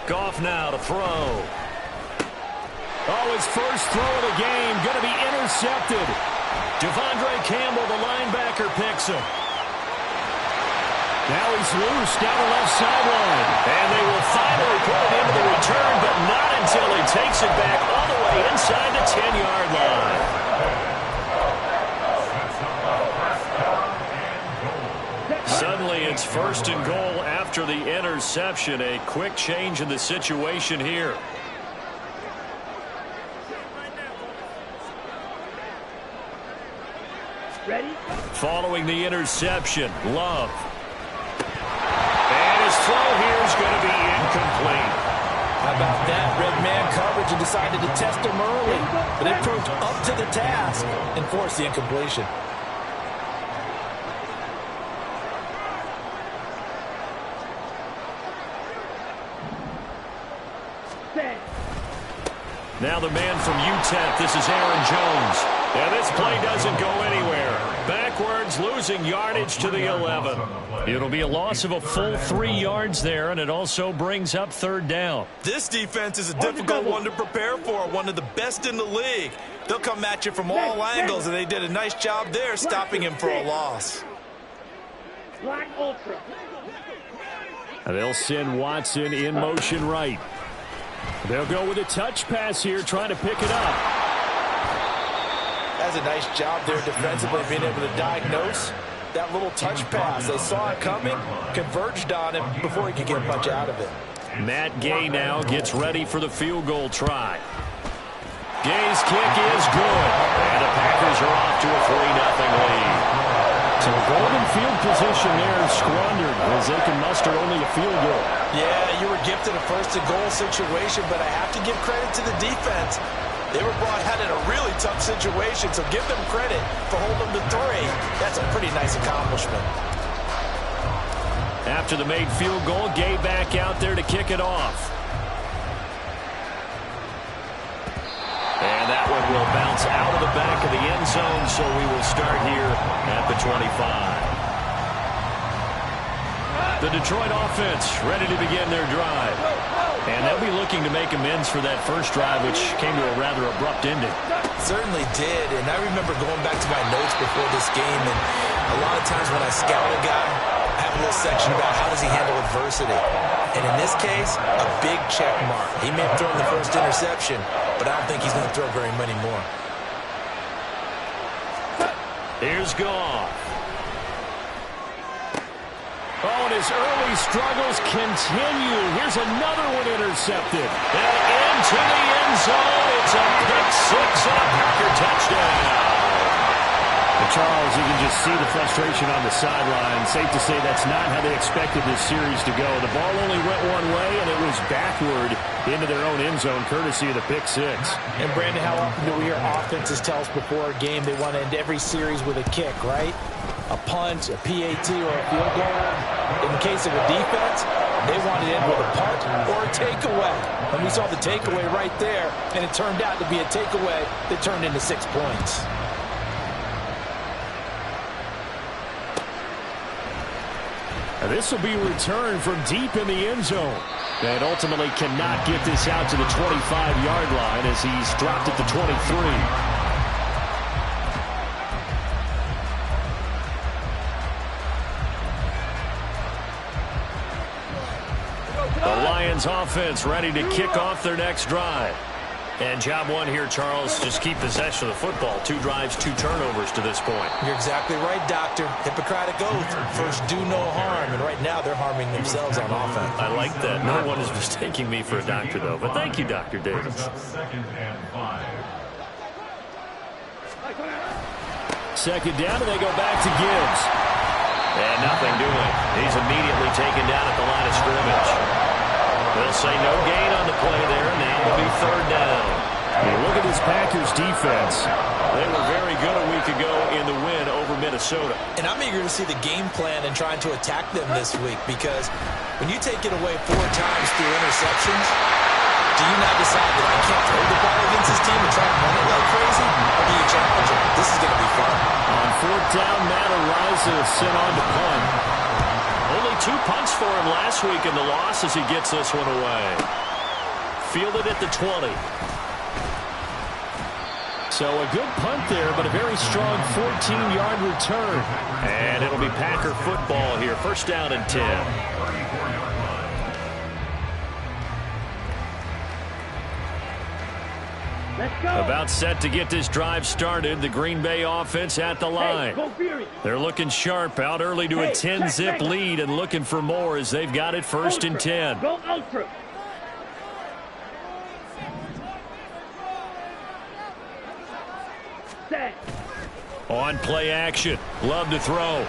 Goff now to throw. Oh, his first throw of the game going to be intercepted. Devondre Campbell, the linebacker, picks him. Now he's loose down the left sideline. And they will finally put it into the return, but not until he takes it back all the way inside the 10-yard line. Suddenly it's 1st and goal after the interception. A quick change in the situation here. Ready? Following the interception, Love. And his throw here is going to be incomplete. How about that? Red man coverage and decided to test him early. But it proved up to the task and forced the incompletion. Now the man from UTEP, this is Aaron Jones. And this play doesn't go anywhere. Backwards, losing yardage to the 11. It'll be a loss of a full 3 yards there, and it also brings up 3rd down. This defense is a difficult one to prepare for, one of the best in the league. They'll come at you from all angles, and they did a nice job there stopping him for a loss. Black Ultra. And they'll send Watson in motion right. They'll go with a touch pass here, trying to pick it up. That's a nice job there defensively, being able to diagnose that little touch pass. They saw it coming, converged on him before he could get much out of it. Matt Gay now gets ready for the field goal try. Gay's kick is good. And the Packers are off to a 3-0 lead. So golden field position there is squandered as they can muster only a field goal. Yeah, you were gifted a 1st and goal situation, but I have to give credit to the defense. They were brought out in a really tough situation, so give them credit for holding them to 3. That's a pretty nice accomplishment. After the made field goal, Gay back out there to kick it off. And that one will bounce out of the back of the end zone, so we will start here at the 25. The Detroit offense ready to begin their drive. And they'll be looking to make amends for that first drive, which came to a rather abrupt ending. Certainly did, and I remember going back to my notes before this game, and a lot of times when I scout a guy, I have a little section about how does he handle adversity. And in this case, a big check mark. He may have thrown the first interception, but I don't think he's going to throw very many more. Here's Goff. Oh, and his early struggles continue. Here's another one intercepted. And into the end zone. It's a pick-6 and a Packer touchdown. And Charles, you can just see the frustration on the sideline. Safe to say that's not how they expected this series to go. The ball only went one way, and it was backward into their own end zone, courtesy of the pick-6. And, Brandon, how often do we hear offenses tell us before a game they want to end every series with a kick, right? A punt, a PAT, or a field goal. In the case of a defense, they want to end with a punt or a takeaway. And we saw the takeaway right there, and it turned out to be a takeaway that turned into 6 points. And this will be returned from deep in the end zone. And ultimately cannot get this out to the 25-yard line as he's dropped at the 23. The Lions offense ready to kick off their next drive. And job one here, Charles, just keep possession of the football. 2 drives, 2 turnovers to this point. You're exactly right, Doctor. Hippocratic oath. First, do no harm. And right now, they're harming themselves on offense. I like that. No one is mistaking me for a doctor, though. But thank you, Dr. Davis. 2nd down, and they go back to Gibbs. And nothing doing. He's immediately taken down at the line of scrimmage. They'll say no gain on the play there. Now it'll be 3rd down. Hey, look at this Packers defense. They were very good a week ago in the win over Minnesota. And I'm eager to see the game plan and trying to attack them this week, because when you take it away 4 times through interceptions, do you now decide that I can't throw the ball against this team and try to run it like crazy? Or do you challenge it? This is going to be fun. On 4th down, Matt Araiza sent on to punt. Only 2 punts for him last week in the loss as he gets this one away. Fielded at the 20. So a good punt there, but a very strong 14-yard return. And it'll be Packer football here. First down and 10. Let's go. About set to get this drive started. The Green Bay offense at the line. Hey, go Fury. They're looking sharp out early to a 10-zip lead and looking for more as they've got it first and 10. Go Ultra. Set. On play action. Love to throw.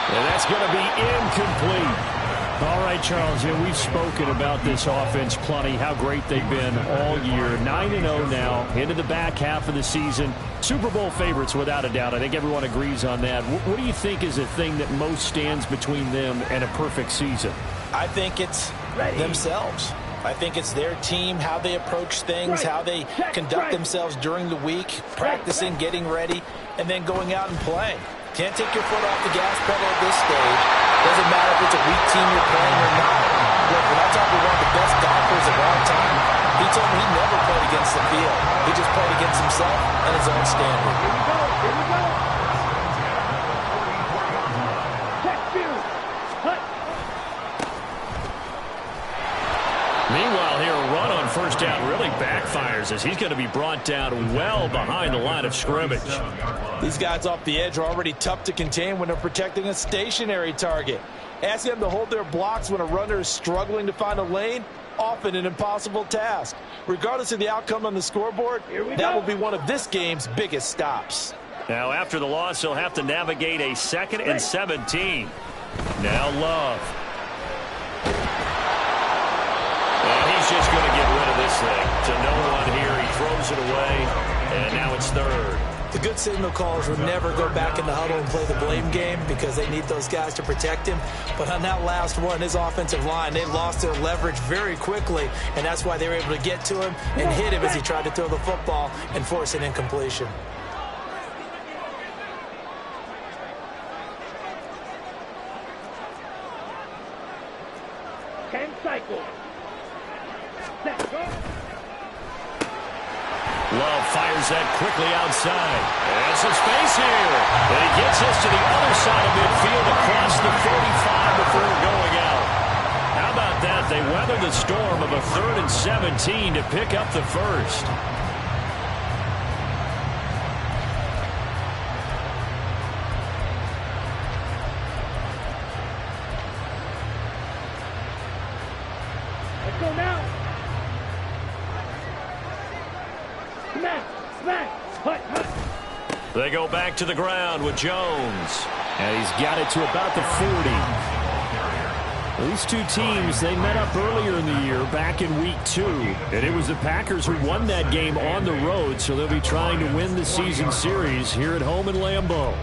And that's going to be incomplete. All right, Charles, we've spoken about this offense plenty, how great they've been all year. 9-0 now, into the back half of the season. Super Bowl favorites, without a doubt. I think everyone agrees on that. What do you think is the thing that most stands between them and a perfect season? I think it's themselves. I think it's their team, how they approach things, how they conduct themselves during the week, practicing, getting ready, and then going out and playing. Can't take your foot off the gas pedal at this stage. Doesn't matter if it's a weak team you're playing or not. Look, when I talk to one of the best golfers of all time, he told me he never played against the field. He just played against himself and his own standard. Here we go. Here we go. Check Fury. Hut. Meanwhile, here a run on first down really backfires as he's going to be brought down well behind the line of scrimmage. These guys off the edge are already tough to contain when they're protecting a stationary target. Ask them to hold their blocks when a runner is struggling to find a lane, often an impossible task. Regardless of the outcome on the scoreboard, that will be one of this game's biggest stops. Now, after the loss, he'll have to navigate a 2nd and 17. Now Love. And he's just going to get rid of this thing. To no one here. He throws it away, and now it's 3rd. The good signal callers would never go back in the huddle and play the blame game because they need those guys to protect him. But on that last one, his offensive line, they lost their leverage very quickly, and that's why they were able to get to him and hit him as he tried to throw the football and force an incompletion. Ten cycle. Set. Go. Love fires that quickly outside. And some space here. And he gets us to the other side of midfield across the 45 before going out. How about that? They weather the storm of a 3rd and 17 to pick up the first. Let's go now. Smack. Smack. Hut. Hut. They go back to the ground with Jones. And he's got it to about the 40. These two teams, they met up earlier in the year, back in week 2. And it was the Packers who won that game on the road, so they'll be trying to win the season series here at home in Lambeau.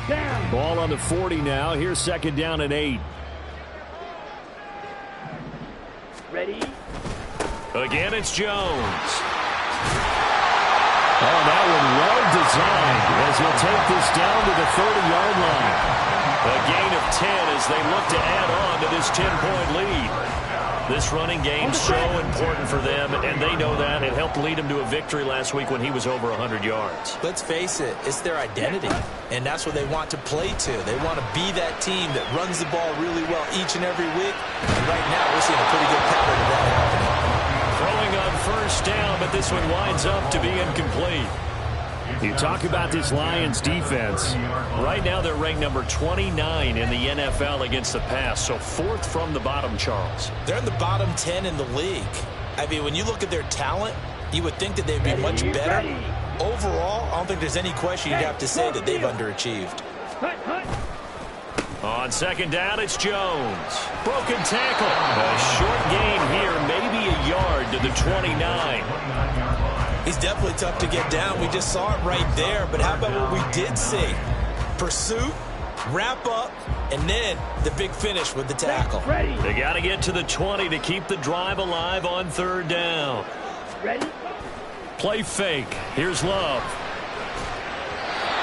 Down. Ball on the 40 now. Here's 2nd down and 8. Ready. Again, it's Jones. Oh, that one well designed as he'll take this down to the 30-yard line. A gain of 10 as they look to add on to this 10-point lead. This running game so important for them, and they know that. It helped lead them to a victory last week when he was over 100 yards. Let's face it, it's their identity, and that's what they want to play to. They want to be that team that runs the ball really well each and every week, and right now we're seeing a pretty good pattern of that happening. Throwing on first down, but this one winds up to be incomplete. You talk about this Lions defense. Right now they're ranked number 29 in the NFL against the pass, so 4th from the bottom, Charles. They're in the bottom 10 in the league. I mean, when you look at their talent, you would think that they'd be much better. Overall, I don't think there's any question you'd have to say that they've underachieved. Hut. Hut. On 2nd down, it's Jones. Broken tackle. A short gain here, maybe a yard to the 29. He's definitely tough to get down. We just saw it right there. But how about what we did see? Pursuit, wrap up, and then the big finish with the tackle. Ready. They got to get to the 20 to keep the drive alive on 3rd down. Ready? Play fake. Here's Love.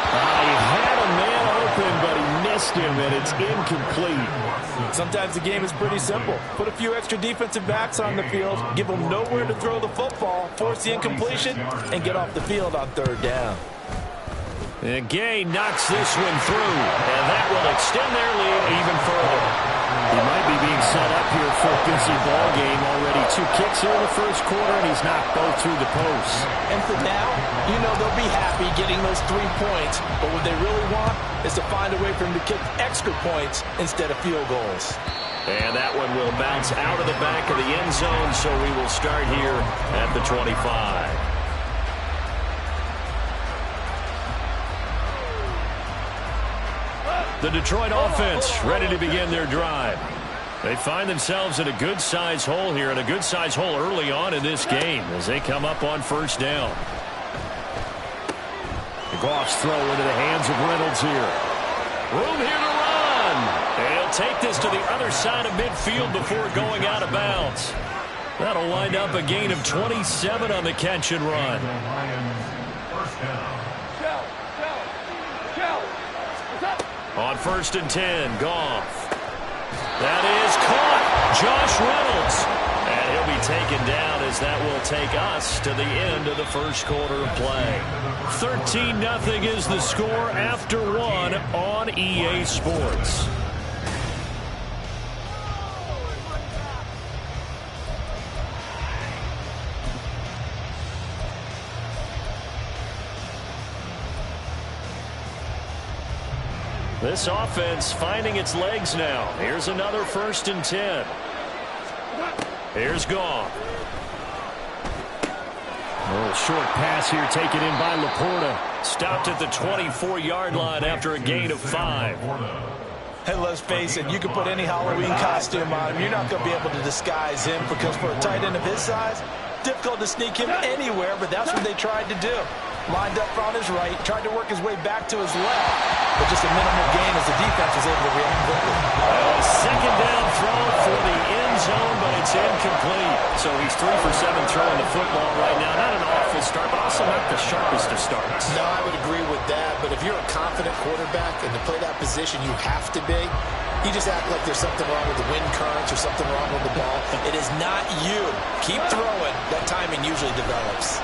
He had a man open, but he missed him, and it's incomplete. Sometimes the game is pretty simple. Put a few extra defensive backs on the field, give them nowhere to throw the football, force the incompletion, and get off the field on third down. And Gay knocks this one through, and that will extend their lead even further. He might be being set up here for a busy ball game. Already 2 kicks here in the first quarter, and he's knocked both through the posts. And for now, you know they'll be happy getting those 3 points, but what they really want is to find a way for them to kick extra points instead of field goals. And that one will bounce out of the back of the end zone, so we will start here at the 25. The Detroit offense ready to begin their drive. They find themselves in a good-sized hole here, and a good-sized hole early on in this game as they come up on first down. Goff's throw into the hands of Reynolds here. Room here to run. And he'll take this to the other side of midfield before going out of bounds. That'll wind up a gain of 27 on the catch and run. On 1st and 10, Goff. That is caught. Josh Reynolds. And he'll be taken down as that will take us to the end of the first quarter of play. 13-0 is the score after 1 on EA Sports. This offense finding its legs now. Here's another 1st and 10. Here's Goff. A little short pass here taken in by Laporta. Stopped at the 24-yard line after a gain of 5. Hey, let's face it, you can put any Halloween costume on him. You're not going to be able to disguise him because for a tight end of his size, difficult to sneak him anywhere, but that's what they tried to do. Lined up on his right, tried to work his way back to his left, but just a minimal gain as the defense was able to react quickly. A second down throw for the end zone, but it's incomplete. So he's 3 for 7 throwing the football right now. Not an awful start, but also not the sharpest of starts. No, I would agree with that, but if you're a confident quarterback and to play that position you have to be, you just act like there's something wrong with the wind currents or something wrong with the ball. It is not you. Keep throwing. That timing usually develops.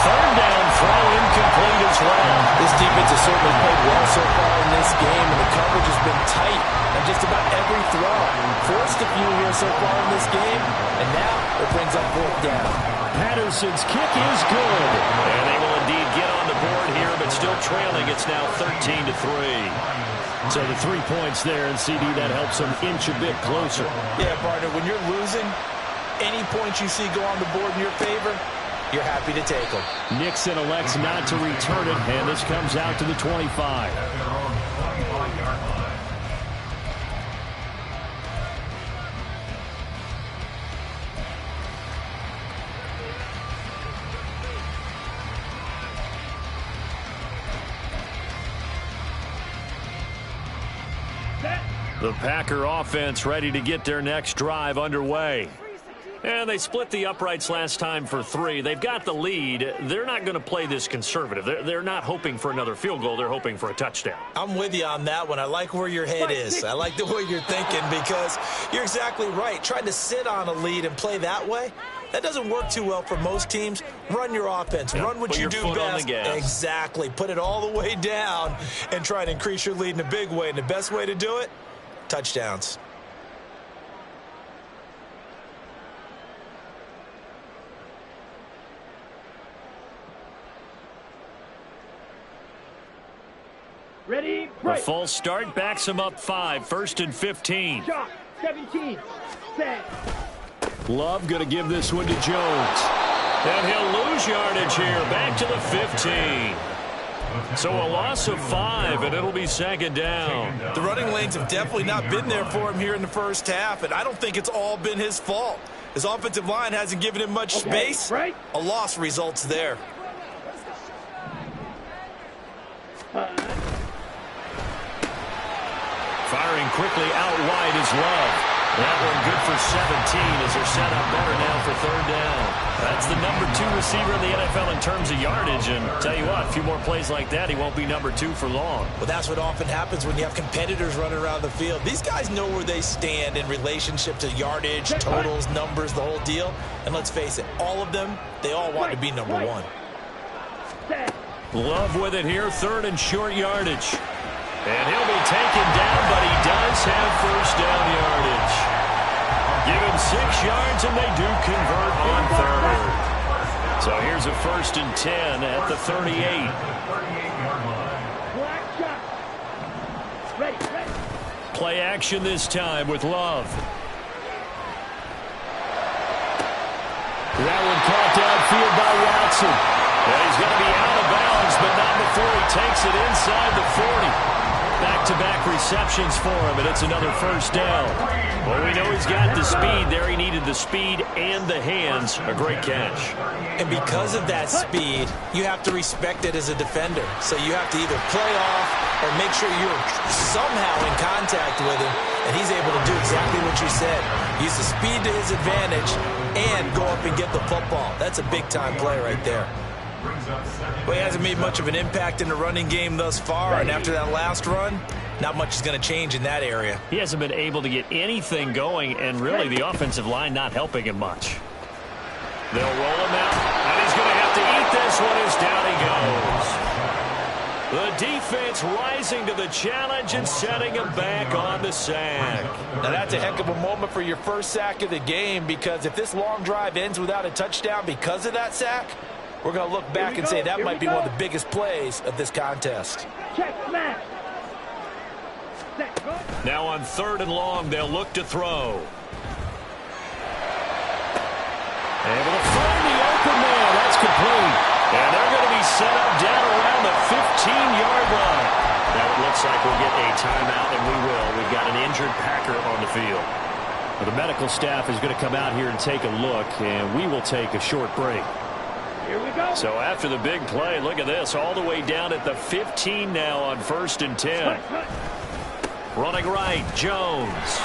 Third down throw incomplete as well. This defense has certainly played well so far in this game, and the coverage has been tight on just about every throw. Forced a few here so far in this game, and now it brings up 4th down. Patterson's kick is good. And they will indeed get on the board here, but still trailing. It's now 13-3. So the 3 points there, and CD, that helps them inch a bit closer. Yeah, partner, when you're losing, any points you see go on the board in your favor, you're happy to take them. Nixon elects not to return it, and this comes out to the 25. The Packer offense ready to get their next drive underway. And they split the uprights last time for 3. They've got the lead. They're not going to play this conservative. They're not hoping for another field goal. They're hoping for a touchdown. I'm with you on that one. I like where your head is. I like the way you're thinking because you're exactly right. Trying to sit on a lead and play that way, that doesn't work too well for most teams. Run your offense. Run what you do best. Exactly. Put it all the way down and try to increase your lead in a big way. And the best way to do it, touchdowns. Ready, break. A false start backs him up 5, 1st and 15. Shot, 17, set. Love going to give this one to Jones. And he'll lose yardage here, back to the 15. So a loss of 5, and it'll be 2nd down. The running lanes have definitely not been there for him here in the first half, and I don't think it's all been his fault. His offensive line hasn't given him much space. Right. A loss results there. Firing quickly out wide is Love. That one good for 17 as they're set up better now for third down. That's the number 2 receiver in the NFL in terms of yardage. And tell you what, a few more plays like that, he won't be number 2 for long. Well, that's what often happens when you have competitors running around the field. These guys know where they stand in relationship to yardage, totals, numbers, the whole deal. And let's face it, all of them, they all want to be number 1. Love with it here, third and short yardage. And he'll be taken down, but he does have first down yardage. Give him 6 yards, and they do convert on third. So here's a 1st and 10 at the 38. Play action this time with Love. That one caught downfield by Watson. And he's going to be out of bounds, but not before he takes it inside the 40. Back-to-back receptions for him, and it's another first down. Well, we know he's got the speed there. He needed the speed and the hands. A great catch. And because of that speed, you have to respect it as a defender. So you have to either play off or make sure you're somehow in contact with him, and he's able to do exactly what you said. Use the speed to his advantage and go up and get the football. That's a big-time play right there. Well, he hasn't made much of an impact in the running game thus far, and after that last run, not much is going to change in that area. He hasn't been able to get anything going, and really the offensive line not helping him much. They'll roll him out, and he's going to have to eat this one as down he goes. The defense rising to the challenge and setting him back on the sack. Now that's a heck of a moment for your first sack of the game, because if this long drive ends without a touchdown because of that sack, we're going to look back and say that might be one of the biggest plays of this contest. Check, smash. Now on 3rd and long, they'll look to throw. Able to find the open man. That's complete. And they're going to be set up down around the 15-yard line. Now it looks like we'll get a timeout, and we will. We've got an injured Packer on the field. Well, the medical staff is going to come out here and take a look, and we will take a short break. Here we go. So after the big play, look at this, all the way down at the 15 now on 1st and 10. Running right, Jones.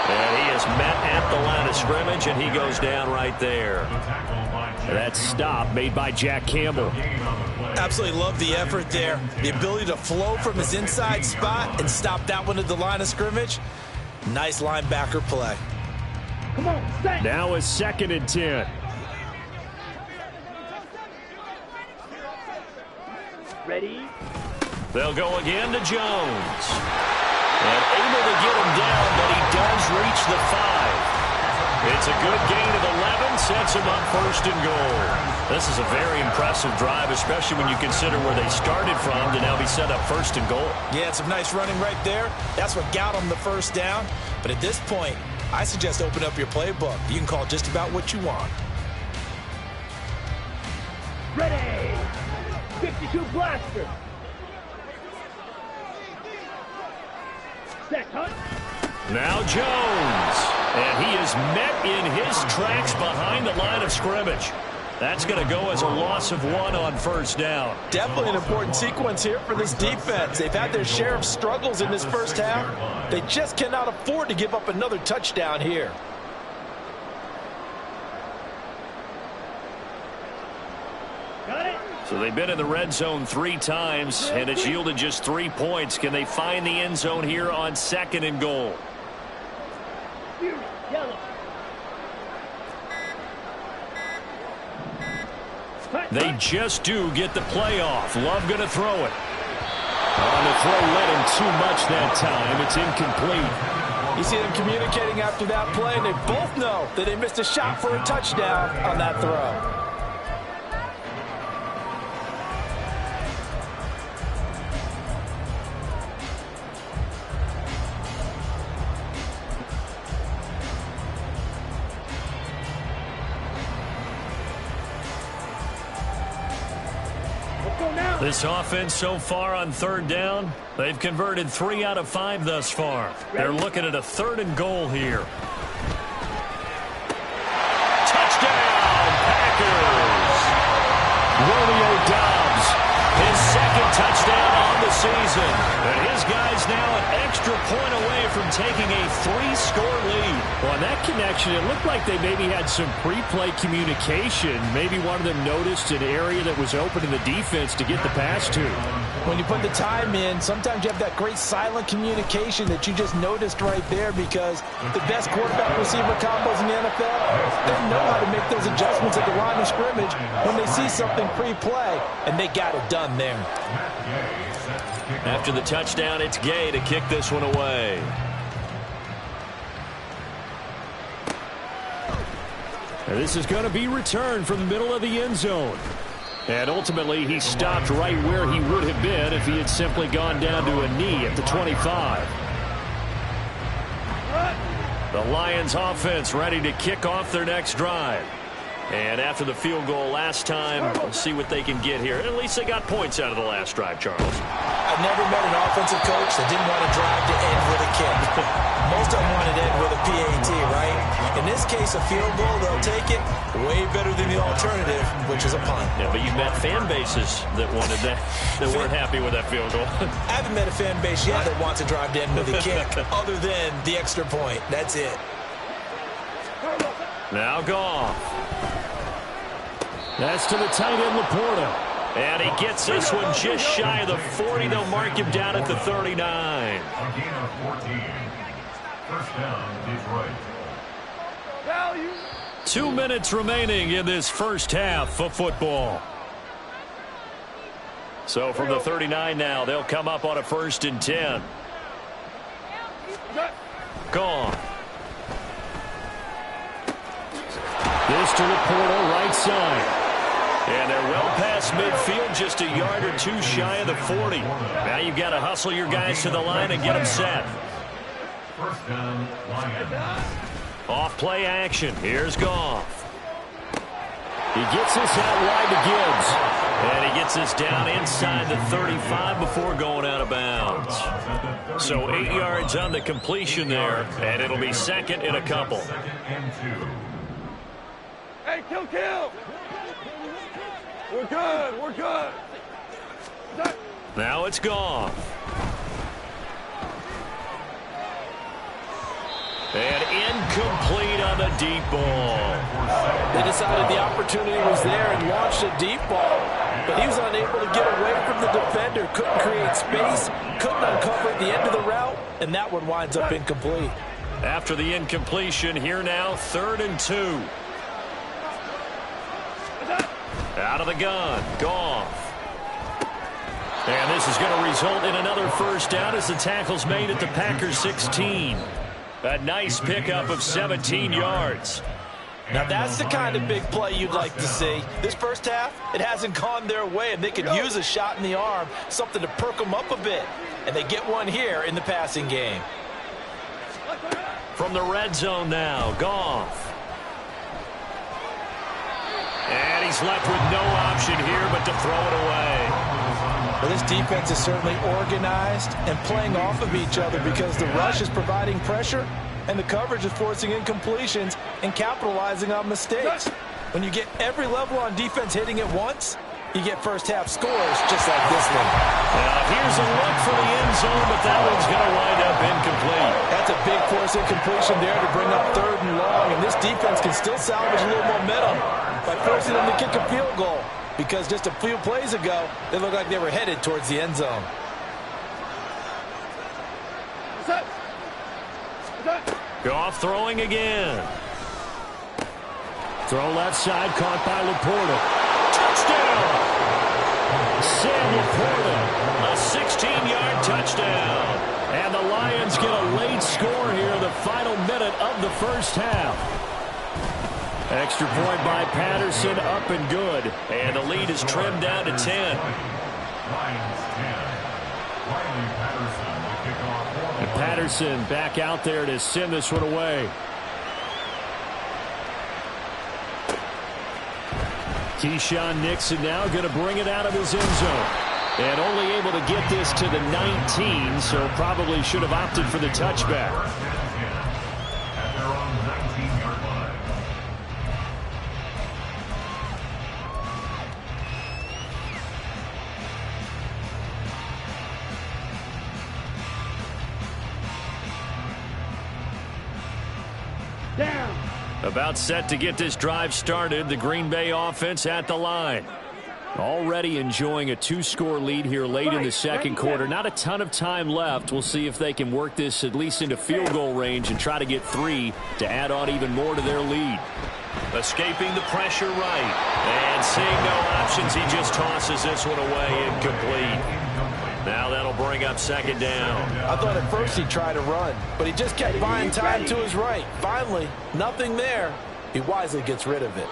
And he is met at the line of scrimmage, and he goes down right there. That stop made by Jack Campbell. Absolutely love the effort there. The ability to flow from his inside spot and stop that one at the line of scrimmage. Nice linebacker play. Come on, stay. Now is 2nd and 10. Ready? They'll go again to Jones. And able to get him down, but he does reach the 5. It's a good gain of 11, sets him up 1st and goal. This is a very impressive drive, especially when you consider where they started from to now be set up 1st and goal. Yeah, some nice running right there. That's what got him the first down. But at this point, I suggest open up your playbook. You can call just about what you want. Ready. 52 blaster. Set, hunt. Now Jones. And he is met in his tracks behind the line of scrimmage. That's going to go as a loss of 1 on 1st down. Definitely an important sequence here for this defense. They've had their share of struggles in this first half. They just cannot afford to give up another touchdown here. Got it. So they've been in the red zone 3 times, and it's yielded just 3 points. Can they find the end zone here on 2nd and goal? Yellow. They just do get the playoff. Love going to throw it. On the throw, led him too much that time. It's incomplete. You see them communicating after that play, and they both know that they missed a shot for a touchdown on that throw. This offense so far on 3rd down, they've converted 3 out of 5 thus far. They're looking at a 3rd and goal here. Touchdown, Packers! Romeo Doubs, his 2nd touchdown on the season. And his guys now an extra point away from taking a 3-score lead. on that connection, it looked like they maybe had some pre-play communication. Maybe one of them noticed an area that was open in the defense to get the pass to. When you put the time in, sometimes you have that great silent communication that you just noticed right there, because the best quarterback-receiver combos in the NFL, they know how to make those adjustments at the line of scrimmage when they see something pre-play, and they got it done there. After the touchdown, it's Gay to kick this one away. And this is going to be returned from the middle of the end zone. And ultimately, he stopped right where he would have been if he had simply gone down to a knee at the 25. The Lions offense ready to kick off their next drive. And after the field goal last time, we'll see what they can get here. At least they got points out of the last drive, Charles. I've never met an offensive coach that didn't want to drive to end with a kick. Most of them wanted to end with a PAT, right? In this case, a field goal, they'll take it way better than the alternative, which is a punt. Yeah, but you met fan bases that wanted that, that weren't happy with that field goal. I haven't met a fan base yet that wants to drive to end with a kick other than the extra point. That's it. Now Goff. That's to the tight end, Laporta. And he gets this one just shy of the 40. They'll mark him down at the 39. A gain of 14. First down, Detroit. 2 minutes remaining in this first half of football. So from the 39 now, they'll come up on a 1st and 10. Gone. This to Laporta, right side. And they're well past midfield, just a yard or two shy of the 40. Now you've got to hustle your guys to the line and get them set. First down, Lions. Off play action. Here's Goff. He gets this out wide to Gibbs. And he gets this down inside the 35 before going out of bounds. So 8 yards on the completion there, and it'll be 2nd and a couple. Hey, kill! We're good. Now it's Goff. And incomplete on the deep ball. They decided the opportunity was there and launched a deep ball, but he was unable to get away from the defender, couldn't create space, couldn't uncover at the end of the route, and that one winds up incomplete. After the incompletion, here now, 3rd and 2. Out of the gun, Goff. And this is going to result in another first down as the tackle's made at the Packers 16. A nice pickup of 17 yards. Now that's the kind of big play you'd like to see. This first half, it hasn't gone their way, and they could use a shot in the arm, something to perk them up a bit. And they get one here in the passing game. From the red zone now, Goff. And he's left with no option here but to throw it away. Well, this defense is certainly organized and playing off of each other because the rush is providing pressure and the coverage is forcing incompletions and capitalizing on mistakes. When you get every level on defense hitting at once, you get first half scores just like this one. Now here's a look for the end zone, but that one's going to wind up incomplete. That's a big force incompletion there to bring up 3rd and long, and this defense can still salvage a little momentum by forcing them to kick a field goal, because just a few plays ago, they looked like they were headed towards the end zone. Goff throwing again. Throw left side, caught by Laporta. Touchdown! Sam Laporta, a 16-yard touchdown. And the Lions get a late score here in the final minute of the first half. Extra point by Patterson, up and good. And the lead is trimmed down to 10. Lions 10. Riley Patterson to kick off. And Patterson back out there to send this one away. Keyshawn Nixon now going to bring it out of his end zone. And only able to get this to the 19, so probably should have opted for the touchback. At their own 19-yard line. About set to get this drive started, the Green Bay offense at the line. Already enjoying a 2-score lead here late in the second quarter. Not a ton of time left. We'll see if they can work this at least into field goal range and try to get 3 to add on even more to their lead. Escaping the pressure right. And seeing no options, he just tosses this one away, incomplete. Now that'll bring up second down. I thought at first he'd try to run, but he just kept buying time to his right. Finally, nothing there. He wisely gets rid of it.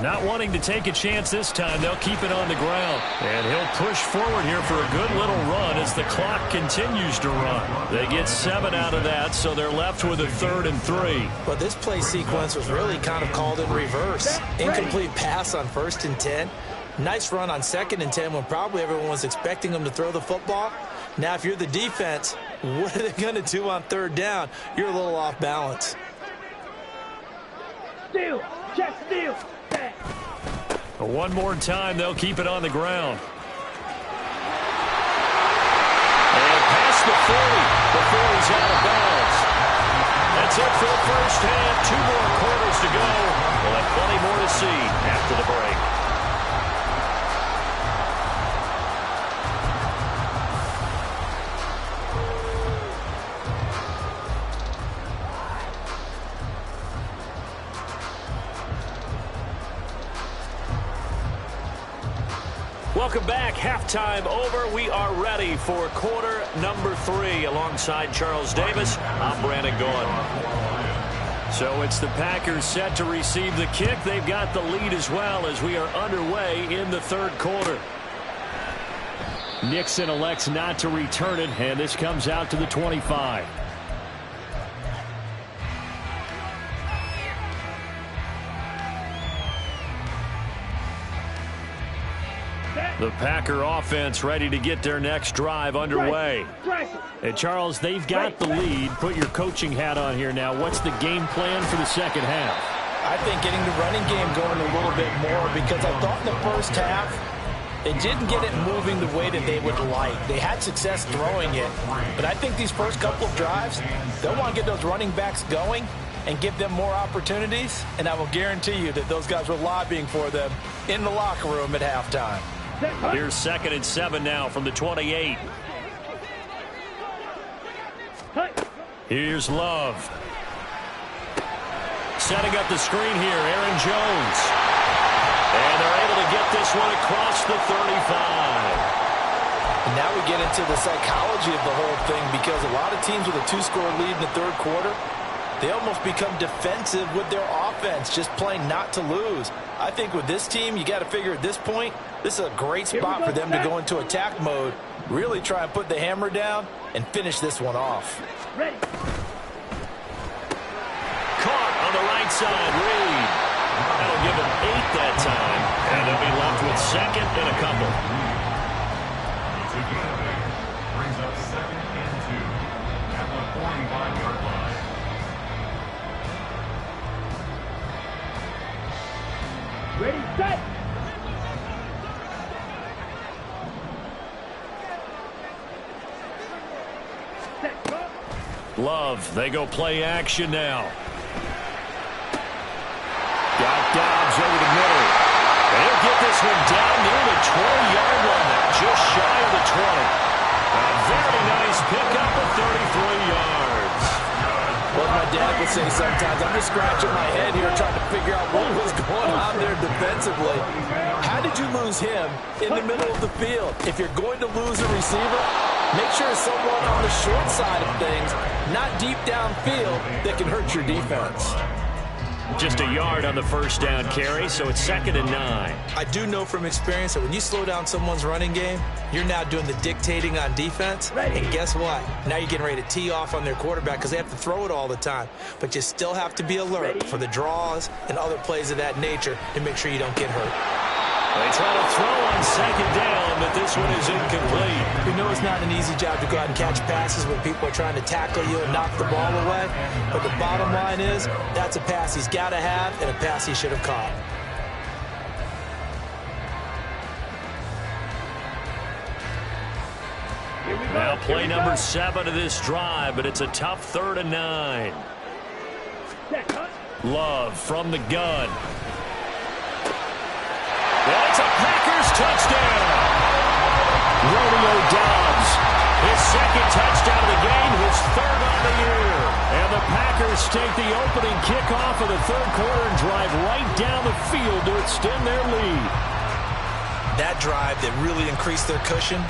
Not wanting to take a chance this time, they'll keep it on the ground. And he'll push forward here for a good little run as the clock continues to run. They get 7 out of that, so they're left with a 3rd and 3. But this play sequence was really kind of called in reverse. Incomplete pass on 1st and 10. Nice run on 2nd and 10 when probably everyone was expecting them to throw the football. Now, if you're the defense, what are they going to do on 3rd down? You're a little off balance. Steal, check steal. One more time, they'll keep it on the ground. And past the 40 before he's out of bounds. That's it for the first half. 2 more quarters to go. We'll have plenty more to see after the break. Welcome back. Halftime over. We are ready for quarter number 3. Alongside Charles Davis, I'm Brandon Gaudin. So it's the Packers set to receive the kick. They've got the lead as well as we are underway in the 3rd quarter. Nixon elects not to return it, and this comes out to the 25. The Packer offense ready to get their next drive underway. And Charles, they've got the lead. Put your coaching hat on here now. What's the game plan for the second half? I think getting the running game going a little bit more, because I thought in the first half they didn't get it moving the way that they would like. They had success throwing it, but I think these first couple of drives, they'll want to get those running backs going and give them more opportunities, and I will guarantee you that those guys were lobbying for them in the locker room at halftime. Here's 2nd and 7 now from the 28. Here's Love. Setting up the screen here, Aaron Jones. And they're able to get this one across the 35. And now we get into the psychology of the whole thing, because a lot of teams with a 2-score lead in the 3rd quarter, they almost become defensive with their offense, just playing not to lose. I think with this team, you got to figure at this point, this is a great spot for them to go into attack mode, really try and put the hammer down and finish this one off. Ready. Caught on the right side, Reed. That'll give him 8 that time, and they'll be left with 2nd and a couple. Brings up 2nd and 2 at the 45-yard line. Ready, set. Love, they go play action now. Got Dobbs over the middle. They'll get this one down near the 20-yard line, just shy of the 20. A very nice pickup of 33 yards. What my dad would say sometimes, I'm just scratching my head here trying to figure out what was going on there defensively. How did you lose him in the middle of the field? If you're going to lose a receiver, make sure it's someone on the short side of things, not deep downfield, that can hurt your defense. Just a yard on the first down carry, so it's 2nd and 9. I do know from experience that when you slow down someone's running game, you're now doing the dictating on defense. And guess what? Now you're getting ready to tee off on their quarterback because they have to throw it all the time. But you still have to be alert for the draws and other plays of that nature to make sure you don't get hurt. They try to throw on 2nd down, but this one is incomplete. We know it's not an easy job to go out and catch passes when people are trying to tackle you and knock the ball away. But the bottom line is, that's a pass he's got to have and a pass he should have caught. Now play number 7 of this drive, but it's a tough 3rd and 9. Love from the gun. That's a Packers touchdown. Romeo Doubs, his second touchdown of the game, his third on the year. And the Packers take the opening kickoff of the third quarter and drive right down the field to extend their lead. That drive that really increased their cushion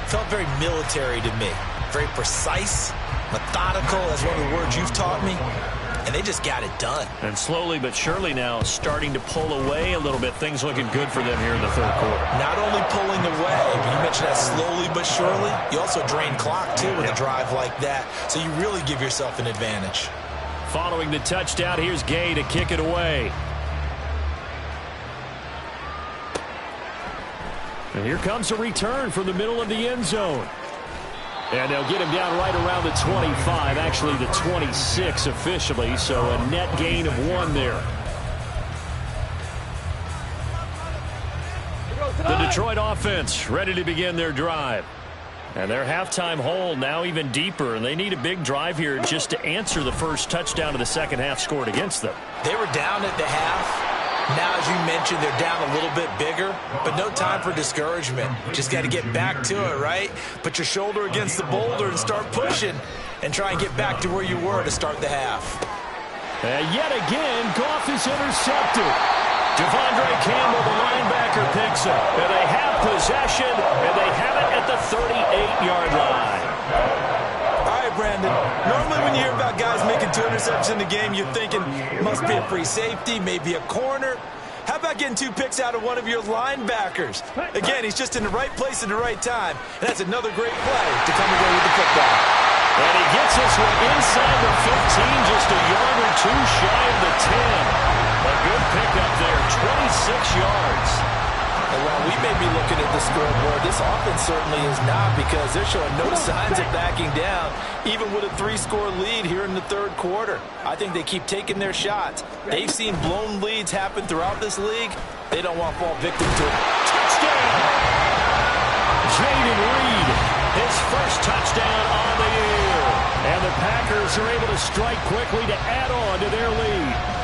felt very military to me. Very precise, methodical, that's one of the words you've taught me. And they just got it done. And slowly but surely now starting to pull away a little bit. Things looking good for them here in the third quarter. Not only pulling away, but you mentioned that slowly but surely. You also drain clock, too, with a drive like that. So you really give yourself an advantage. Following the touchdown, here's Gay to kick it away. And here comes a return from the middle of the end zone. And they'll get him down right around the 25, actually the 26 officially, so a net gain of 1 there. The Detroit offense ready to begin their drive. And their halftime hole now even deeper, and they need a big drive here just to answer the first touchdown of the second half scored against them. They were down at the half. Now, as you mentioned, they're down a little bit bigger, but no time for discouragement. Just got to get back to it, right? Put your shoulder against the boulder and start pushing and try and get back to where you were to start the half. And yet again, Goff is intercepted. Devondre Campbell, the linebacker, picks up. And they have possession, and they have it at the 38-yard line. All right, Brandon. Normally when you hear about guys making 2 interceptions in the game, you're thinking must be a free safety, maybe a corner. How about getting 2 picks out of one of your linebackers? Again, he's just in the right place at the right time. And that's another great play to come away with the football. And he gets this one inside the 15, just a yard or 2 shy of the 10. A good pickup there, 26 yards. And while we may be looking at the scoreboard, this offense certainly is not, because they're showing no signs of backing down, even with a 3-score lead here in the third quarter. I think they keep taking their shots. They've seen blown leads happen throughout this league. They don't want to fall victim to it. Touchdown! Jayden Reed, his first touchdown on the year. And the Packers are able to strike quickly to add on to their lead.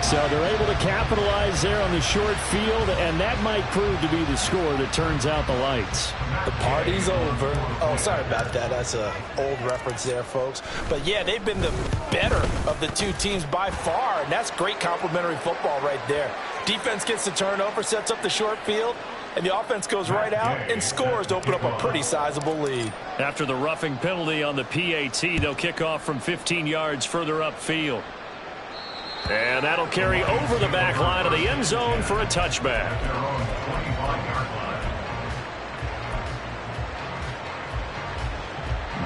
So they're able to capitalize there on the short field, and that might prove to be the score that turns out the lights. The party's over. Oh, sorry about that. That's an old reference there, folks. But, yeah, they've been the better of the 2 teams by far, and that's great complimentary football right there. Defense gets the turnover, sets up the short field, and the offense goes right out and scores to open up a pretty sizable lead. After the roughing penalty on the PAT, they'll kick off from 15 yards further upfield. And that'll carry over the back line of the end zone for a touchback.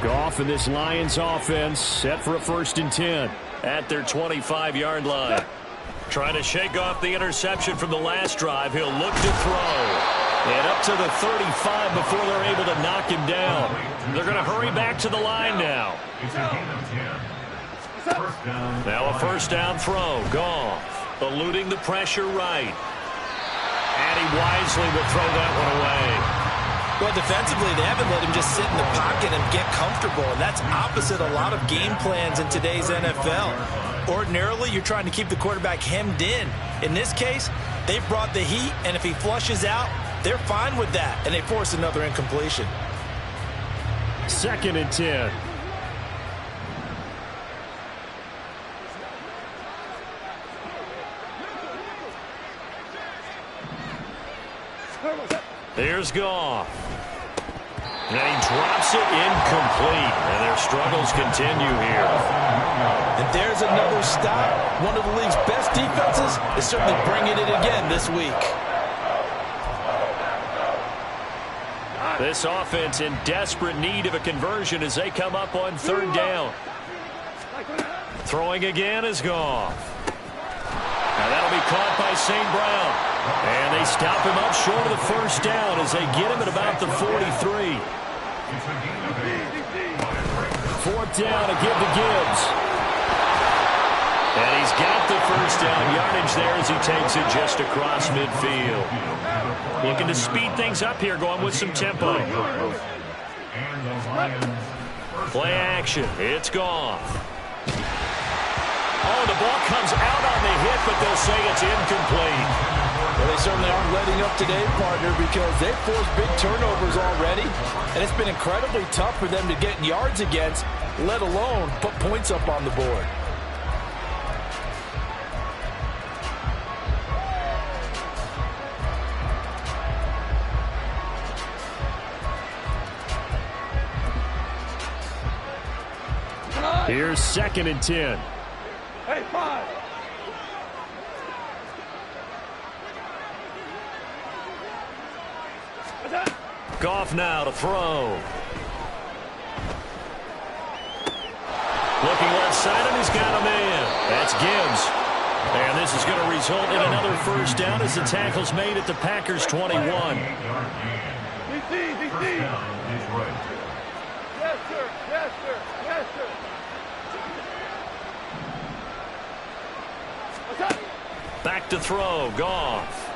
Goff and this Lions offense set for a 1st and 10 at their 25-yard line. Trying to shake off the interception from the last drive. He'll look to throw. And up to the 35 before they're able to knock him down. They're going to hurry back to the line now. Now a 1st down throw. Goff eluding the pressure right. And he wisely will throw that one away. Well, defensively, they haven't let him just sit in the pocket and get comfortable. And that's opposite a lot of game plans in today's NFL. Ordinarily, you're trying to keep the quarterback hemmed in. In this case, they've brought the heat, and if he flushes out, they're fine with that, and they force another incompletion. 2nd and 10. Here's Goff. And he drops it incomplete. And their struggles continue here. And there's another stop. One of the league's best defenses is certainly bringing it again this week. This offense in desperate need of a conversion as they come up on 3rd down. Throwing again is Goff. Now that'll be caught by St. Brown. And they stop him up short of the 1st down as they get him at about the 43. 4th down to give to Gibbs. And he's got the 1st down yardage there as he takes it just across midfield. Looking to speed things up here, going with some tempo. Play action. It's Goff. they'll say it's incomplete. Well, they certainly aren't letting up today, partner, because they've forced big turnovers already, and it's been incredibly tough for them to get yards against, let alone put points up on the board. Here's 2nd and 10. Hey, 5. Goff now to throw. Looking left side, and he's got a man. That's Gibbs. And this is going to result in another first down as the tackle's made at the Packers' 21. DC. Yes, sir. Yes, sir. Yes, sir. Back to throw. Goff.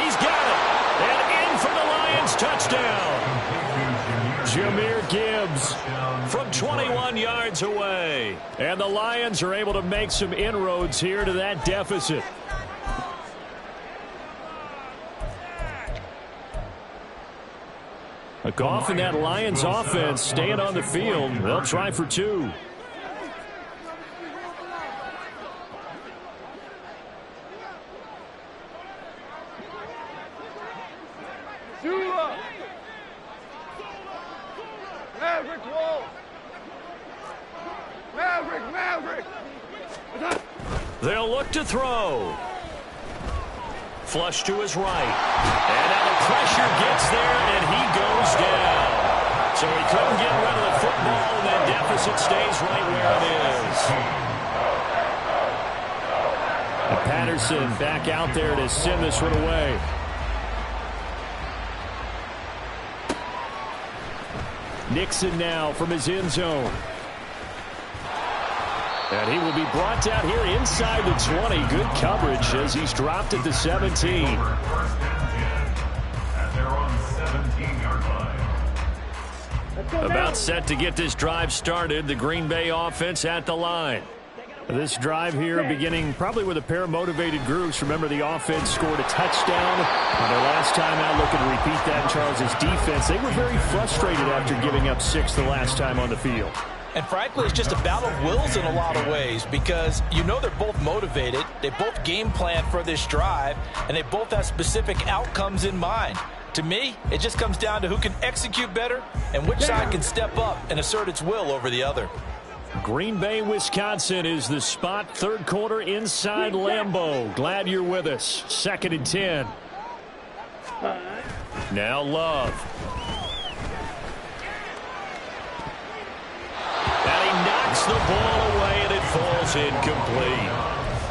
He's got it. And in for the Lions. Touchdown. Jahmyr Gibbs From 21 yards away. And the Lions are able to make some inroads here to that deficit. Goff and that Lions offense staying on the field. They'll try for 2. Shula. Maverick Wolf. Maverick. They'll look to throw. Flush to his right. And now the pressure gets there, and he goes down. So he couldn't get rid of the football, and that deficit stays right where it is. And Patterson back out there to send this one away. Nixon now from his end zone. And he will be brought down here inside the 20. Good coverage as he's dropped at the 17. And they're on the 17-yard line. About set to get this drive started. The Green Bay offense at the line. This drive here beginning probably with a pair of motivated groups. Remember, the offense scored a touchdown on their last time out. Looking to repeat that in Charles' defense. They were very frustrated after giving up 6 the last time on the field. And frankly, it's just a battle of wills in a lot of ways because you know they're both motivated. They both game plan for this drive, and they both have specific outcomes in mind. To me, it just comes down to who can execute better and which side can step up and assert its will over the other. Green Bay, Wisconsin is the spot. 3rd quarter inside Lambeau. Glad you're with us. 2nd and 10. Now Love. And he knocks the ball away, and it falls incomplete.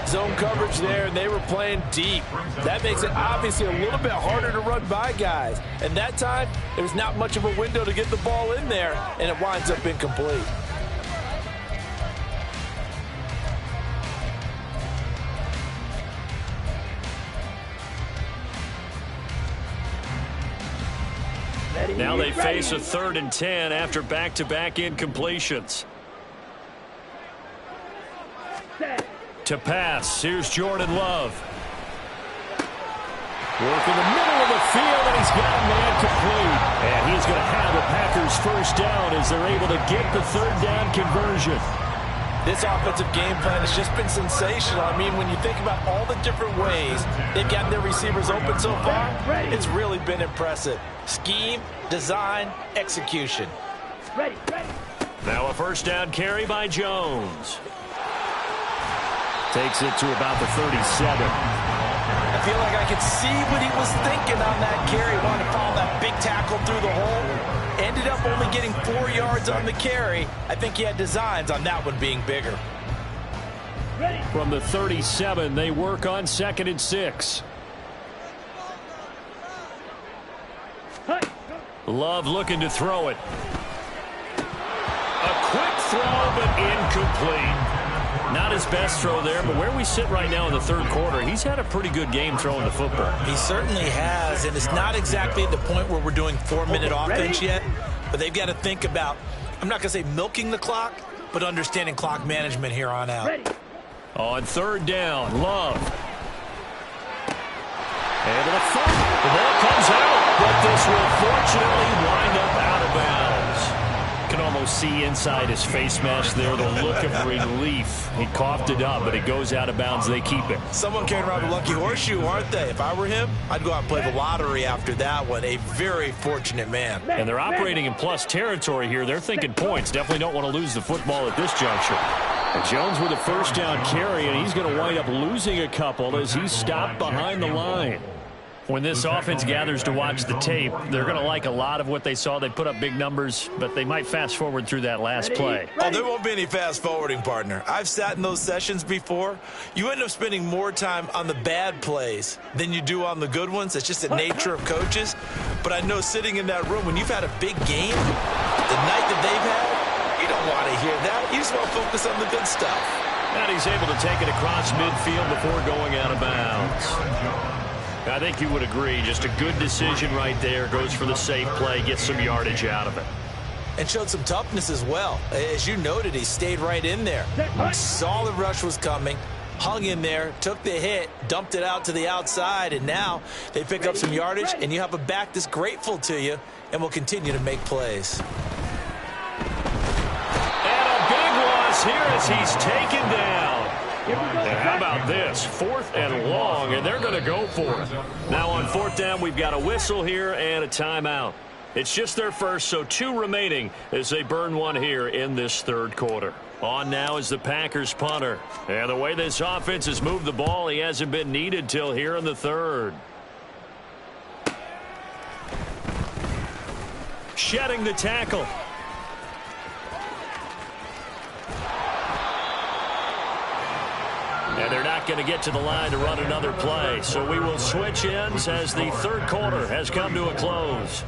Zone coverage there, and they were playing deep. That makes it obviously a little bit harder to run by guys. And that time, there's not much of a window to get the ball in there, and it winds up incomplete. Now they face a 3rd and 10 after back-to-back incompletions. To pass, here's Jordan Love. Work in the middle of the field, and he's got a man complete. And he's going to have the Packers first down as they're able to get the 3rd down conversion. This offensive game plan has just been sensational. I mean, when you think about all the different ways they've gotten their receivers open so far, it's really been impressive. Scheme, design, execution. Now a first down carry by Jones. Takes it to about the 37. I feel like I could see what he was thinking on that carry. Wanted to follow that big tackle through the hole. Ended up only getting 4 yards on the carry. I think he had designs on that one being bigger. From the 37, they work on 2nd and 6. Love looking to throw it. A quick throw, but incomplete. Not his best throw there, but where we sit right now in the 3rd quarter, he's had a pretty good game throwing the football. He certainly has, and it's not exactly at the point where we're doing 4-minute offense yet, but they've got to think about, I'm not going to say milking the clock, but understanding clock management here on out. Ready. On third down, Love. And to the front. The ball comes out, but this will fortunately wind up out of bounds. You can almost see inside his face mask there the look of relief. He coughed it up, but it goes out of bounds. They keep it. Someone carrying around a lucky horseshoe, aren't they? If I were him, I'd go out and play the lottery after that one. A very fortunate man. And they're operating in plus territory here. They're thinking points. Definitely don't want to lose the football at this juncture. And Jones with a first down carry, and he's going to wind up losing a couple as he's stopped behind the line. When this offense gathers to watch the tape, they're going to like a lot of what they saw. They put up big numbers, but they might fast forward through that last play. Oh, there won't be any fast forwarding, partner. I've sat in those sessions before. You end up spending more time on the bad plays than you do on the good ones. It's just the nature of coaches. But I know sitting in that room, when you've had a big game, the night that they've had, you don't want to hear that. You just want to focus on the good stuff. And he's able to take it across midfield before going out of bounds. I think you would agree. Just a good decision right there. Goes for the safe play, gets some yardage out of it. And showed some toughness as well. As you noted, he stayed right in there. Saw the rush was coming, hung in there, took the hit, dumped it out to the outside, and now they pick up some yardage, and you have a back that's grateful to you and will continue to make plays. And a big loss here as he's taken down. And how about this? 4th and long, and they're going to go for it. Now on 4th down, we've got a whistle here and a timeout. It's just their first, so 2 remaining as they burn one here in this third quarter. On now is the Packers punter. And the way this offense has moved the ball, he hasn't been needed till here in the third. Shedding the tackle. And they're not going to get to the line to run another play. So we will switch ends as the third quarter has come to a close.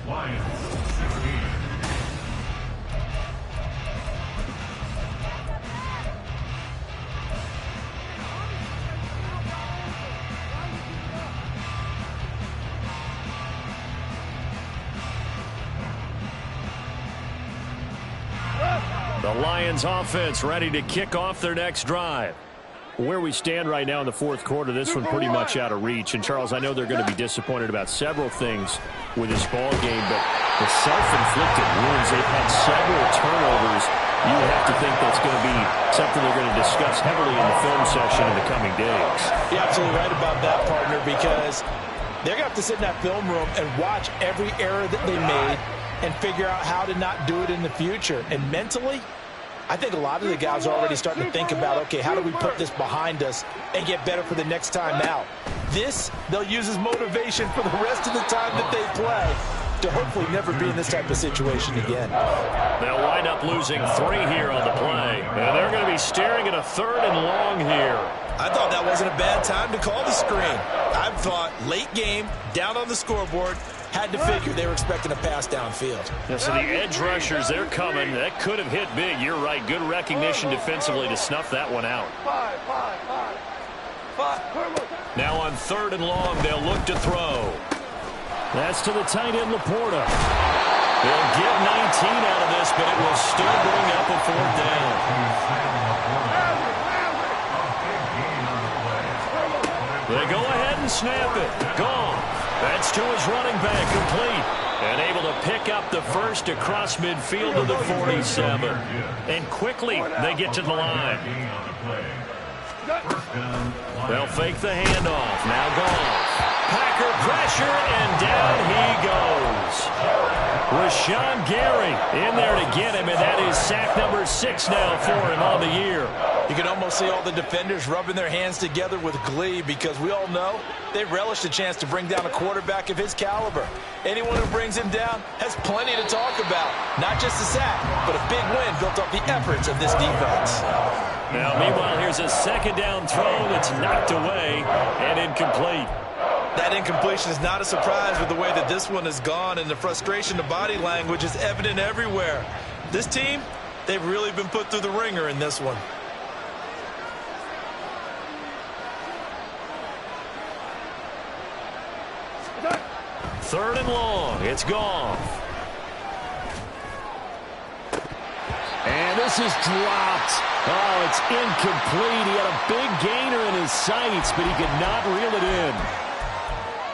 The Lions offense ready to kick off their next drive. Where we stand right now in the fourth quarter, this one pretty much out of reach. And, Charles, I know they're going to be disappointed about several things with this ball game, but the self-inflicted wounds, they've had several turnovers. You have to think that's going to be something they're going to discuss heavily in the film session in the coming days. You're absolutely right about that, partner, because they're going to have to sit in that film room and watch every error that they made and figure out how to not do it in the future. And mentally, I think a lot of the guys are already starting to think about, okay, how do we put this behind us and get better for the next time out? This, they'll use as motivation for the rest of the time that they play to hopefully never be in this type of situation again. They'll wind up losing 3 here on the play. And they're going to be staring at a 3rd and long here. I thought that wasn't a bad time to call the screen. I thought late game, down on the scoreboard, had to figure they were expecting a pass downfield. Yeah, so the edge rushers, they're coming. That could have hit big. You're right. Good recognition defensively to snuff that one out. Now on 3rd and long, they'll look to throw. That's to the tight end, Laporta. They'll get 19 out of this, but it will still bring up a 4th down. They go ahead and snap it. Gone. That's to his running back, complete. And able to pick up the first across midfield to the 47. And quickly, they get to the line. They'll fake the handoff. Now Goff. Packer pressure, and down he goes. Rashawn Gary in there to get him, and that is sack number 6 now for him on the year. You can almost see all the defenders rubbing their hands together with glee because we all know they relish the chance to bring down a quarterback of his caliber. Anyone who brings him down has plenty to talk about. Not just a sack, but a big win built off the efforts of this defense. Now, meanwhile, here's a 2nd down throw that's knocked away and incomplete. That incompletion is not a surprise with the way that this one has gone, and the frustration, the body language is evident everywhere. This team, they've really been put through the ringer in this one. Third and long. It's Goff. And This is dropped. Oh, it's incomplete. He had a big gainer in his sights, but he could not reel it in.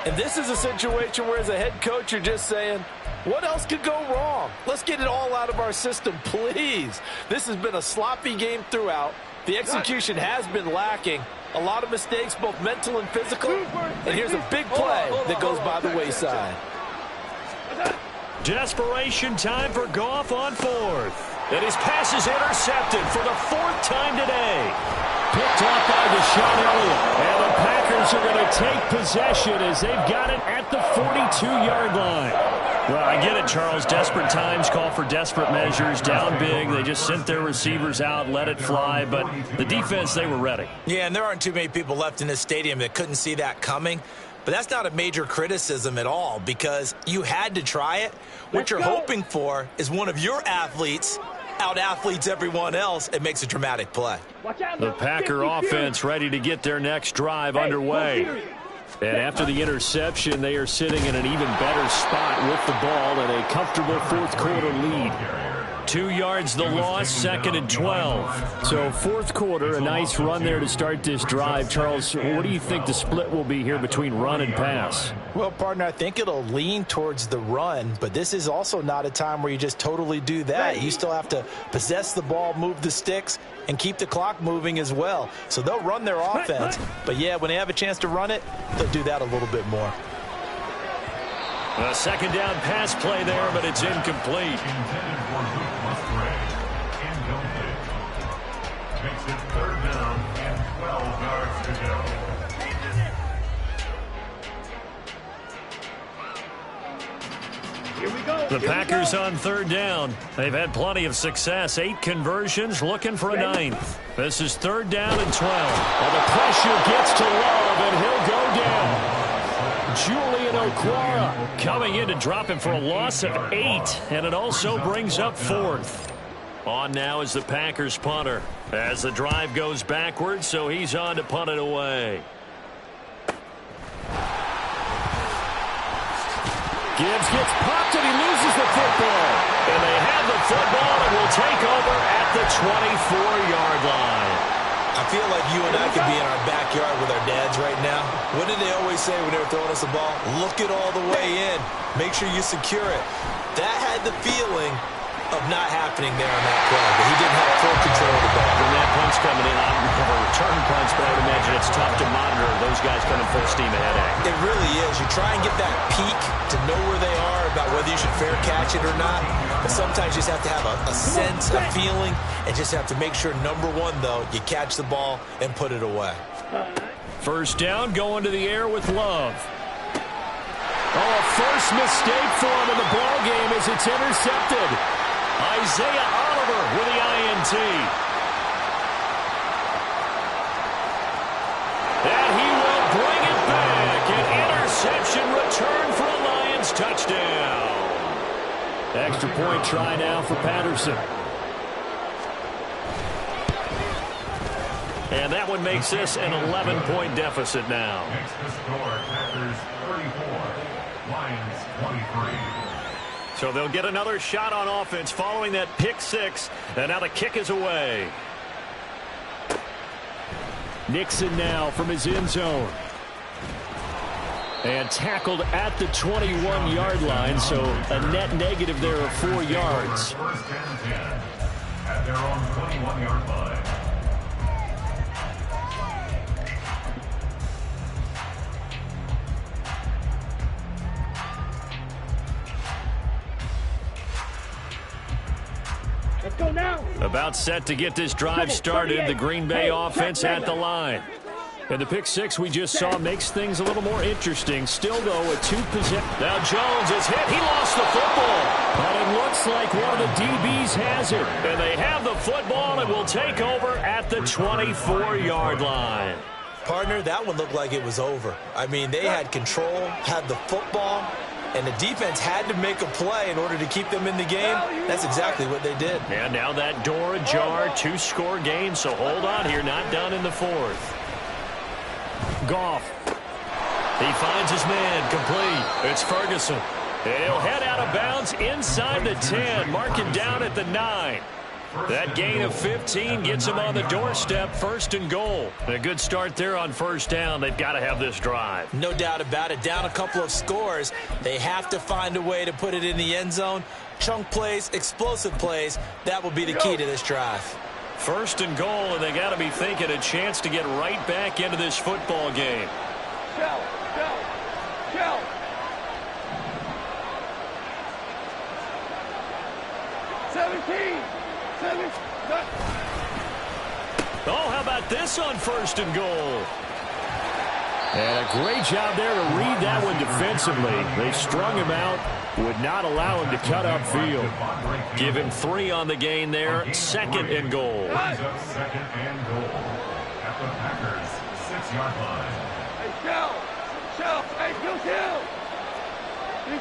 And this is a situation where, as a head coach, you're just saying, what else could go wrong? Let's get it all out of our system, please. This has been a sloppy game throughout. The execution has been lacking. A lot of mistakes, both mental and physical. And here's a big play that goes by the wayside. Desperation time for Goff on fourth. And his pass is intercepted for the fourth time today. Picked off by Deshaun Elliott. And the Packers are going to take possession as they've got it at the 42-yard line. Well, I get it, Charles. Desperate times call for desperate measures. Down big, they just sent their receivers out, let it fly. But the defense, they were ready. Yeah, and there aren't too many people left in this stadium that couldn't see that coming. But that's not a major criticism at all because you had to try it. What you're hoping for is one of your athletes out-athletes everyone else and makes a dramatic play. The Packer offense ready to get their next drive underway. And after the interception, they are sitting in an even better spot with the ball and a comfortable fourth quarter lead. 2 yards the loss, 2nd and 12. So fourth quarter, a nice run there to start this drive. Charles, what do you think the split will be here between run and pass? Well, partner, I think it'll lean towards the run, but this is also not a time where you just totally do that. You still have to possess the ball, move the sticks, and keep the clock moving as well. So they'll run their offense, but yeah, when they have a chance to run it, they'll do that a little bit more. A second down pass play there, but it's incomplete. Makes it 3rd down and 12 yards to go. Here we go. The Packers on 3rd down. They've had plenty of success. 8 conversions, looking for a 9th. This is 3rd down and 12. And the pressure gets to Love, and he'll go down. Julian Okwara coming in to drop him for a loss of 8, and it also brings up 4th. On now is the Packers punter as the drive goes backwards, so he's on to punt it away. Gibbs gets popped and he loses the football. And they have the football and will take over at the 24-yard line. I feel like you and I could be in our backyard with our dads right now. What did they always say when they were throwing us the ball? Look it all the way in. Make sure you secure it. That had the feeling of not happening there on that play. But he didn't have full control of the ball. When that punt's coming in, I don't cover return punts, but I would imagine it's tough to monitor those guys coming full steam ahead at. It really is. You try and get that peek to know where they are, about whether you should fair catch it or not. But sometimes you just have to have a sense, a feeling, and just have to make sure, number one, though, you catch the ball and put it away. First down, going to the air with Love. Oh, a first mistake for him in the ball game as it's intercepted. Isaiah Oliver with the INT. And he will bring it back. An interception return for a Lions touchdown. Extra point try now for Patterson. And that one makes this an 11-point deficit now. Makes the score Packers 34, Lions 23. So they'll get another shot on offense following that pick 6. And now the kick is away. Nixon now from his end zone. And tackled at the 21-yard line, so a net negative there of 4 yards. First and 10 at their own 21-yard line. Let's go now. About set to get this drive started. The Green Bay offense at the line. And the pick 6 we just saw makes things a little more interesting. Still, though, a 2-possession. Now Jones is hit. He lost the football. But it looks like one of the DBs has it. And they have the football and will take over at the 24-yard line. Partner, that one looked like it was over. I mean, they had control, had the football, and the defense had to make a play in order to keep them in the game. That's exactly what they did. And now that door ajar, 2-score game, so hold on here, not done in the 4th. Goff. He finds his man, complete. It's Ferguson. And he'll head out of bounds inside the 10, marking down at the 9. That gain of 15 gets them on the doorstep, 1st and goal. A good start there on 1st down. They've got to have this drive. No doubt about it. Down a couple of scores. They have to find a way to put it in the end zone. Chunk plays, explosive plays. That will be the key to this drive. 1st and goal, and they got to be thinking a chance to get right back into this football game. Shell. 17. Oh, how about this on 1st and goal? And a great job there to read that one defensively. They strung him out, would not allow him to cut upfield. Give him 3 on the gain there, 2nd and goal. Brings up 2nd and goal at the Packers' 6-yard line. Hey, kill.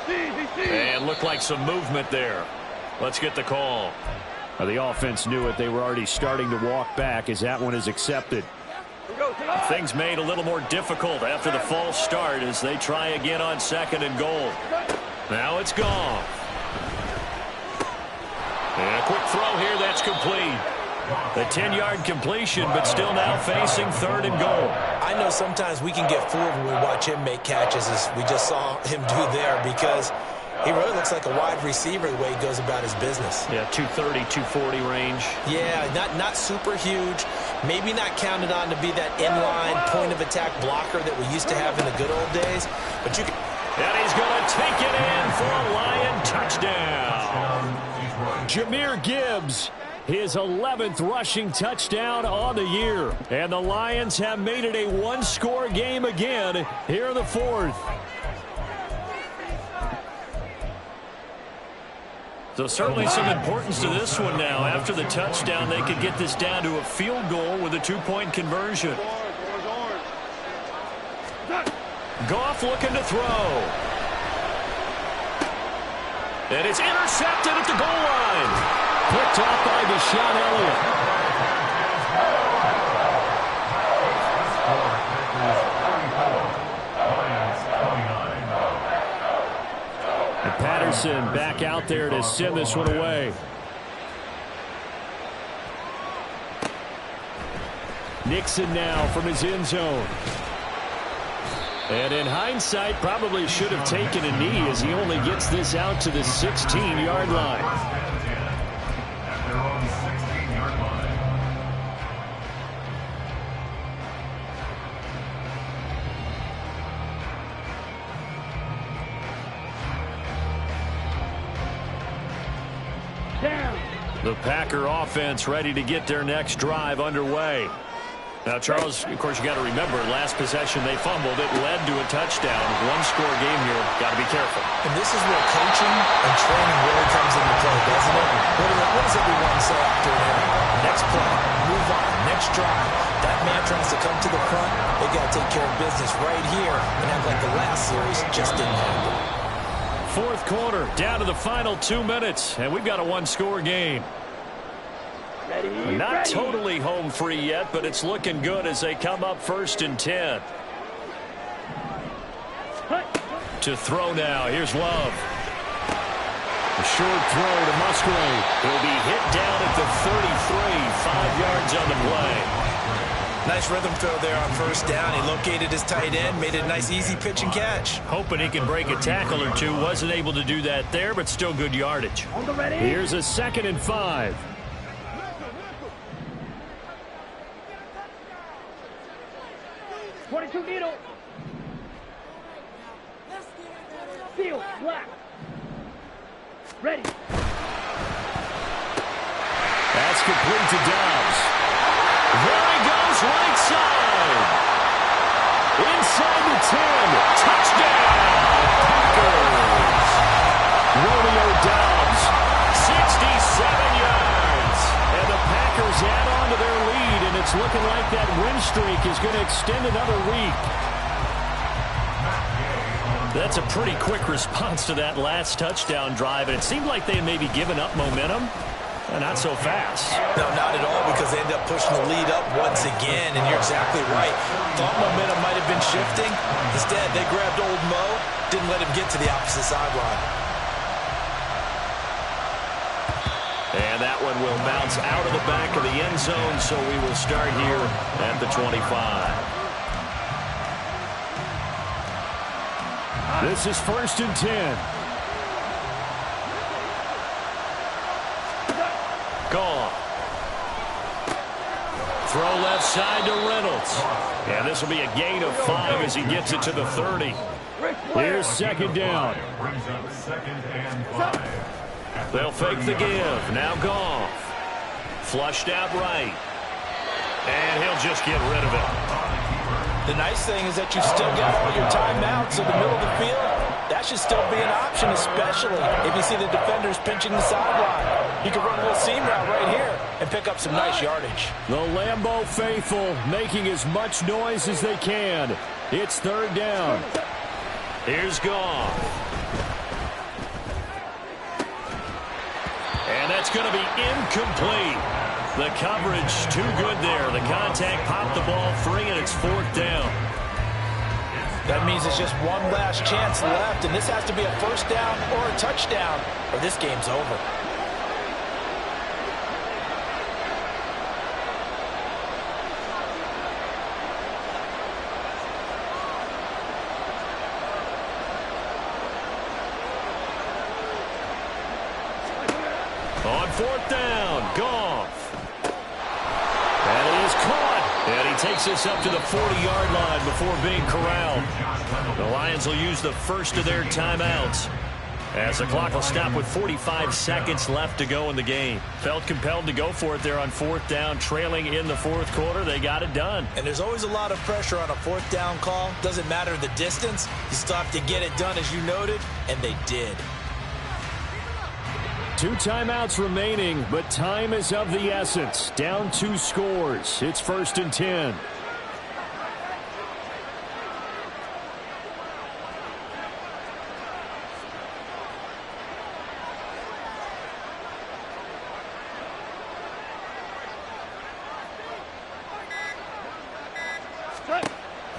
DC. And looked like some movement there. Let's get the call. The offense knew it. They were already starting to walk back as that one is accepted. Things made a little more difficult after the false start as they try again on 2nd and goal. Now it's gone. And a quick throw here, that's complete. The 10-yard completion, but still now facing 3rd and goal. I know sometimes we can get fooled when we watch him make catches, as we just saw him do there, because he really looks like a wide receiver the way he goes about his business. Yeah, 230, 240 range. Yeah, not super huge. Maybe not counted on to be that inline point-of-attack blocker that we used to have in the good old days. But you can... And he's going to take it in for a Lion touchdown. Jahmyr Gibbs, his 11th rushing touchdown on the year. And the Lions have made it a one-score game again here in the 4th. So certainly some importance to this one now. After the touchdown, they could get this down to a field goal with a 2-point conversion. Goff looking to throw. And it's intercepted at the goal line. Picked off by Deshaun Elliott. And Patterson back out there to send this one away. Nixon now from his end zone. And in hindsight, probably should have taken a knee as he only gets this out to the 16-yard line. At their own 16-yard line. The Packer offense ready to get their next drive underway. Now, Charles, of course, you got to remember, last possession they fumbled. It led to a touchdown. One-score game here. Got to be careful. And this is where coaching and training really comes into play, doesn't it? What does everyone say after an error? Next play, move on, next drive. That man tries to come to the front. They got to take care of business right here and act like the last series just didn't happen. 4th quarter, down to the final 2 minutes, and we've got a one-score game. Not totally home free yet, but it's looking good as they come up 1st and 10. To throw now, here's Love. A short throw to Musgrave. He'll be hit down at the 33, 5 yards on the play. Nice rhythm throw there on 1st down. He located his tight end, made it a nice easy pitch and catch. Hoping he can break a tackle or two. Wasn't able to do that there, but still good yardage. Here's a 2nd and 5. Needle. Steel, black. Ready. That's complete to Dobbs. There he goes, right side. Inside the 10. Touchdown, Packers. Romeo Dobbs, 67 yards. And the Packers add on to their lead, and it's looking like that win streak is going to extend another week. That's a pretty quick response to that last touchdown drive, and it seemed like they had maybe given up momentum. Not so fast. No, not at all, because they ended up pushing the lead up once again, and you're exactly right. Thought momentum might have been shifting. Instead, they grabbed old Mo, didn't let him get to the opposite sideline. And that and will bounce out of the back of the end zone, so we will start here at the 25. This is 1st and 10. Gone. Throw left side to Reynolds. And this will be a gain of 5 as he gets it to the 30. Here's 2nd down. Brings up 2nd and 5. They'll fake the give. Now Goff. Flushed out right. And he'll just get rid of it. The nice thing is that you still got all your timeouts in the middle of the field. That should still be an option, especially if you see the defenders pinching the sideline. You can run a little seam route right here and pick up some nice yardage. The Lambeau faithful making as much noise as they can. It's 3rd down. Here's Goff. And that's going to be incomplete. The coverage too good there. The contact popped the ball free, and it's 4th down. That means it's just one last chance left, and this has to be a 1st down or a touchdown, or this game's over. On 4th down, Goff. And it is caught. And he takes this up to the 40-yard line before being corralled. The Lions will use the first of their timeouts as the clock will stop with 45 seconds left to go in the game. Felt compelled to go for it there on 4th down, trailing in the 4th quarter. They got it done. And there's always a lot of pressure on a 4th down call. Doesn't matter the distance. You still have to get it done, as you noted, and they did. 2 timeouts remaining, but time is of the essence. Down 2 scores. It's 1st and 10.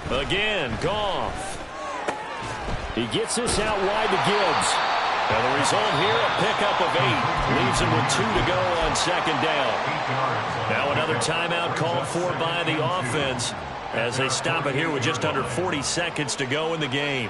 Again, Goff. He gets this out wide to Gibbs. And the result here, a pickup of 8. Leaves him with 2 to go on 2nd down. Now another timeout called for by the offense as they stop it here with just under 40 seconds to go in the game.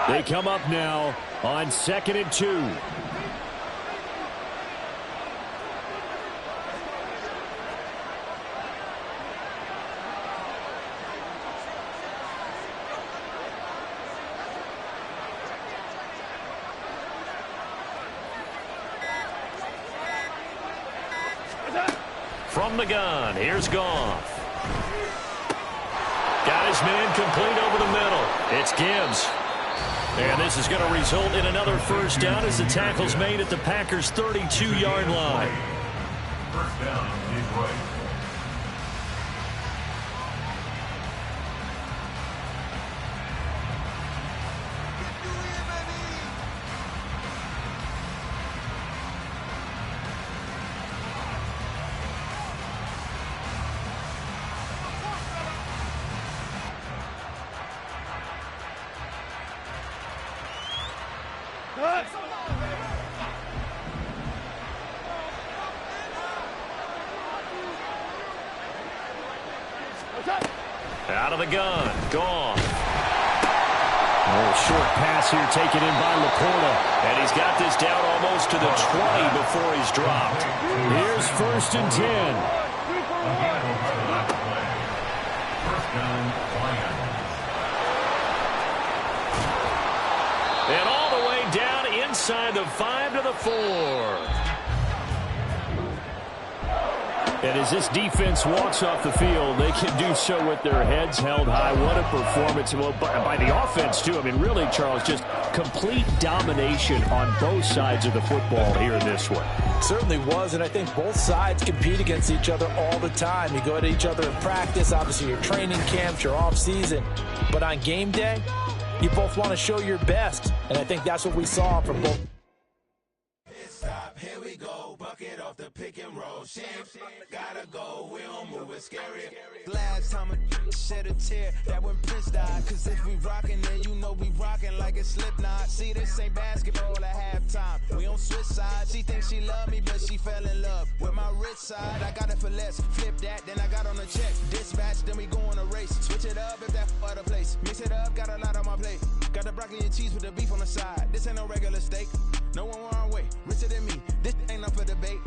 They come up now on 2nd and 2. From the gun, here's Goff. Got his man complete over the middle. It's Gibbs. And this is going to result in another 1st down as the tackle's made at the Packers' 32-yard line. 1st down, Detroit. Out of the gun, Goff. Short pass here taken in by Laporta. And he's got this down almost to the 20 before he's dropped. Here's 1st and 10. 1st down, Lions. And all the way down inside the 5 to the 4. And as this defense walks off the field, they can do so with their heads held high. What a performance by the offense, too. I mean, really, Charles, just complete domination on both sides of the football here in this one. Certainly was, and I think both sides compete against each other all the time. You go at each other in practice, obviously your training camps, your off-season. But on game day, you both want to show your best, and I think that's what we saw from both. Stop, here we go. go, bucket off the pick and roll. Shit, gotta go, we don't move it scary. Last time a shed a tear, that when Prince died. Cause if we rockin', then you know we rockin' like a Slipknot. See, this ain't basketball at halftime. We on switch sides. She thinks she love me, but she fell in love with my rich side. I got it for less, flip that, then I got on a check. Dispatch, then we go on a race. Switch it up if that other place. Mix it up, got a lot on my plate. Got the broccoli and cheese with the beef on the side. This ain't no regular steak. No one wrong way, richer than me. This ain't up for debate.